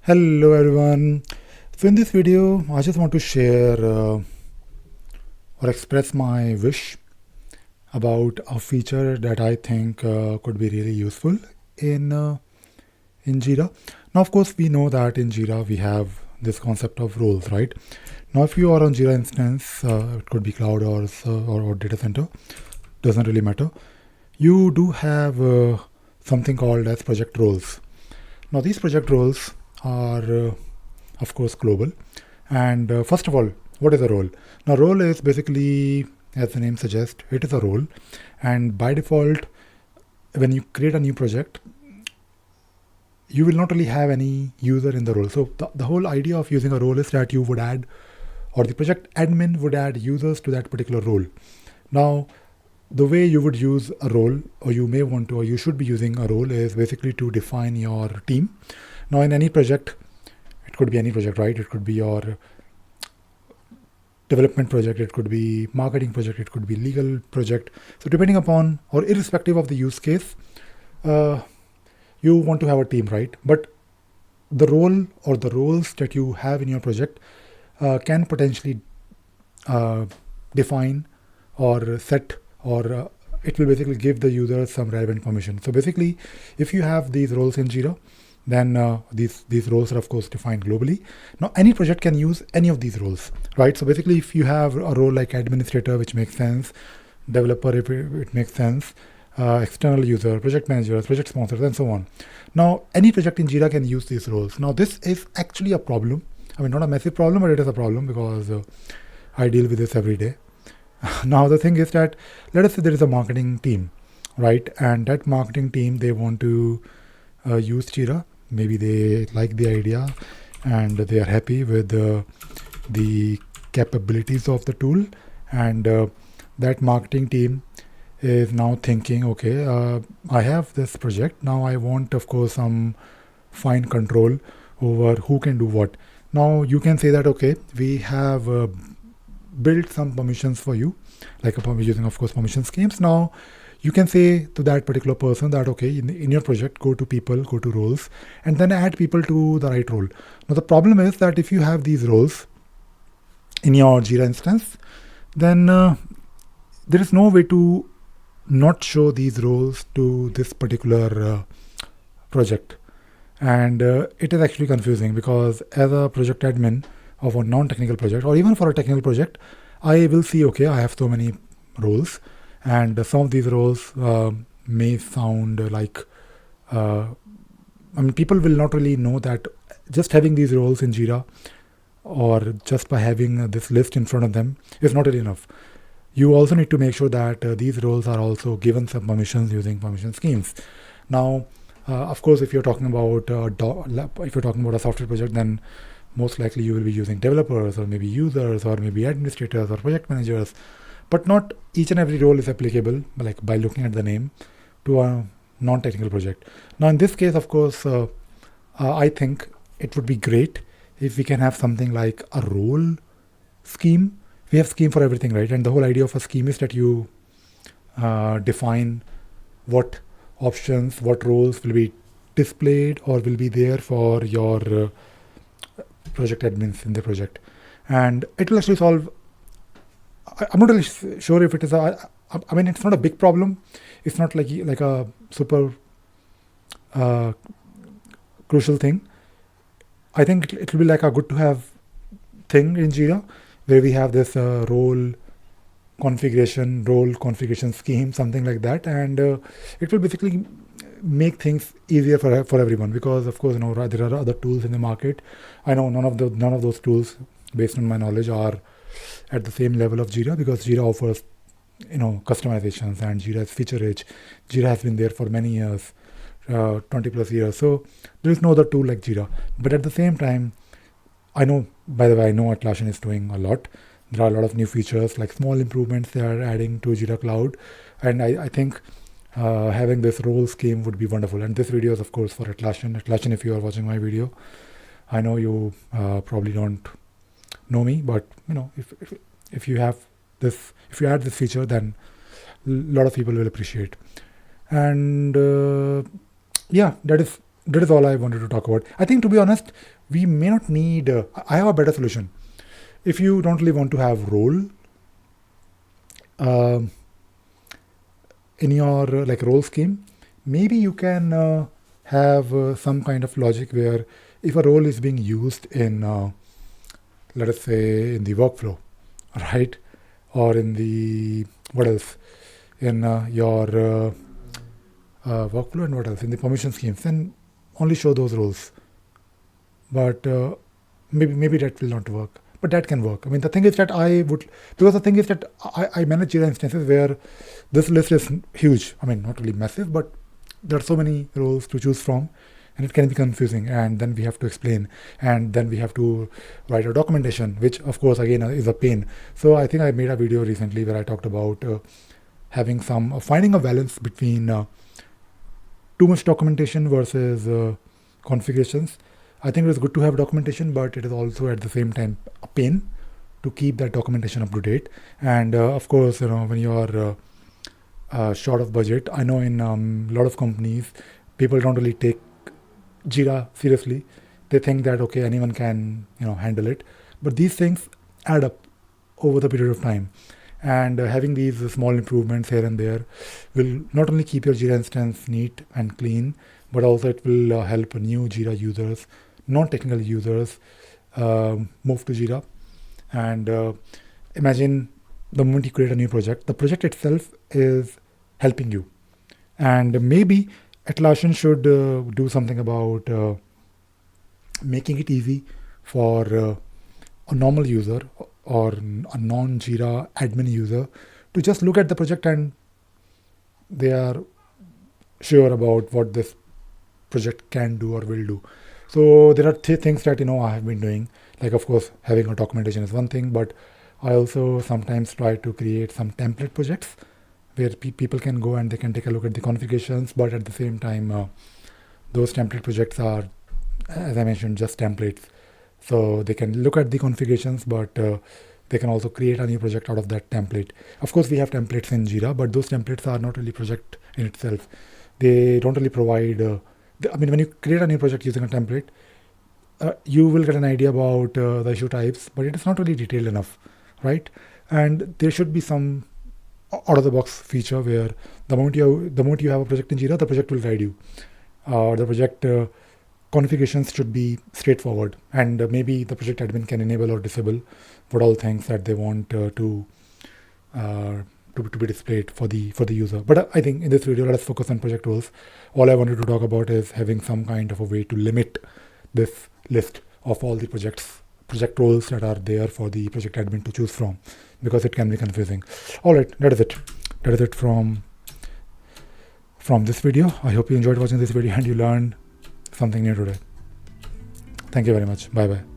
Hello everyone. So in this video, I just want to share or express my wish about a feature that I think could be really useful in uh, in Jira. Now, of course, we know that in Jira we have this concept of roles, right? Now, if you are on Jira instance, it could be cloud or data center, doesn't really matter. You do have something called as project roles. Now, these project roles are of course global. And first of all, what is a role? Now, role is basically, as the name suggests, it is a role. And by default, when you create a new project, you will not really have any user in the role. So the whole idea of using a role is that you would add, or the project admin would add users to that particular role. Now, the way you would use a role, or you may want to, or you should be using a role, is basically to define your team. Now, in any project, it could be any project, right? It could be your development project, it could be marketing project, it could be legal project. So depending upon or irrespective of the use case, uh, you want to have a team, right? But the role or the roles that you have in your project can potentially uh, define or set or it will basically give the user some relevant permission. So basically, if you have these roles in Jira, then these roles are of course defined globally. Now any project can use any of these roles, right? So basically, if you have a role like administrator, which makes sense, developer, if it makes sense, external user, project managers, project sponsors, and so on. Now any project in Jira can use these roles. Now this is actually a problem. I mean, not a massive problem, but it is a problem because I deal with this every day. Now the thing is that, let us say there is a marketing team, right? And that marketing team, they want to use Jira. Maybe they like the idea and they are happy with the capabilities of the tool. And that marketing team is now thinking, okay, I have this project. Now I want, of course, some fine control over who can do what. Now you can say that, okay, we have built some permissions for you, like using, of course, permission schemes. Now you can say to that particular person that, okay, in your project, go to people, go to roles, and then add people to the right role. Now the problem is that if you have these roles in your Jira instance, then there is no way to not show these roles to this particular project. And it is actually confusing because as a project admin of a non-technical project, or even for a technical project, I will see, okay, I have so many roles, and some of these roles may sound like I mean, people will not really know that just having these roles in Jira or just by having this list in front of them is not really enough. You also need to make sure that these roles are also given some permissions using permission schemes. Now, of course, if you're talking about if you're talking about a software project, then most likely you will be using developers or maybe users or maybe administrators or project managers. But not each and every role is applicable, like by looking at the name, to a non-technical project. Now, in this case, of course, I think it would be great if we can have something like a role scheme. We have scheme for everything, right? And the whole idea of a scheme is that you define what options, what roles will be displayed or will be there for your project admins in the project, and it will actually solve. I'm not really sure if it is a. I mean, it's not a big problem. It's not like a super uh, crucial thing. I think it will be like a good to have thing in Jira where we have this role configuration scheme, something like that, and it will basically make things easier for everyone, because of course, there are other tools in the market. I know none of those tools, based on my knowledge, are at the same level of Jira, because Jira offers customizations, and Jira is feature rich. Jira has been there for many years, 20 plus years, so there is no other tool like Jira. But at the same time, I know, by the way, I know Atlassian is doing a lot. There are a lot of new features, like small improvements they are adding to Jira Cloud, and I think having this role scheme would be wonderful. And this video is, of course, for Atlassian. Atlassian, if you are watching my video, I know you probably don't know me, but if you have this, if you add this feature, then a lot of people will appreciate. And yeah, that is that is all I wanted to talk about. I think, to be honest, we may not need. I have a better solution. If you don't really want to have role um in your like role scheme, maybe you can have some kind of logic where if a role is being used in, let us say, in the workflow, right, or in the what else, in your workflow, and what else in the permission schemes, then only show those roles. But maybe that will not work. But that can work. I mean, the thing is that because the thing is that I manage Jira instances where this list is huge. I mean, not really massive, but there are so many roles to choose from, and it can be confusing. And then we have to explain, and then we have to write a documentation, which of course again is a pain. So I think I made a video recently where I talked about having some finding a balance between too much documentation versus configurations. I think it is good to have documentation, but it is also at the same time a pain to keep that documentation up to date. And of course, when you are short of budget, I know in a lot of companies, people don't really take Jira seriously. They think that okay, anyone can handle it, but these things add up over the period of time. And having these small improvements here and there will not only keep your Jira instance neat and clean, but also it will help new Jira users, non-technical users, move to Jira. And imagine the moment you create a new project, the project itself is helping you. And maybe Atlassian should do something about making it easy for a normal user or a non-Jira admin user to just look at the project and they are sure about what this project can do or will do. So there are things that I have been doing. Like, of course, having a documentation is one thing, but I also sometimes try to create some template projects where people can go and they can take a look at the configurations, but at the same time, those template projects are, as I mentioned, just templates. So they can look at the configurations, but they can also create a new project out of that template. Of course, we have templates in Jira, but those templates are not really project in itself. They don't really provide. When you create a new project using a template, you will get an idea about the issue types, but it is not really detailed enough, right? And there should be some out of the box feature where the moment you have a project in Jira, the project will guide you. The project configurations should be straightforward, and maybe the project admin can enable or disable what all things that they want to be displayed for the user. But I think in this video, let us focus on project roles. All I wanted to talk about is having some kind of a way to limit this list of all the project roles that are there for the project admin to choose from, because it can be confusing. All right, that is it. That is it from this video. I hope you enjoyed watching this video and you learned something new today. Thank you very much. Bye bye.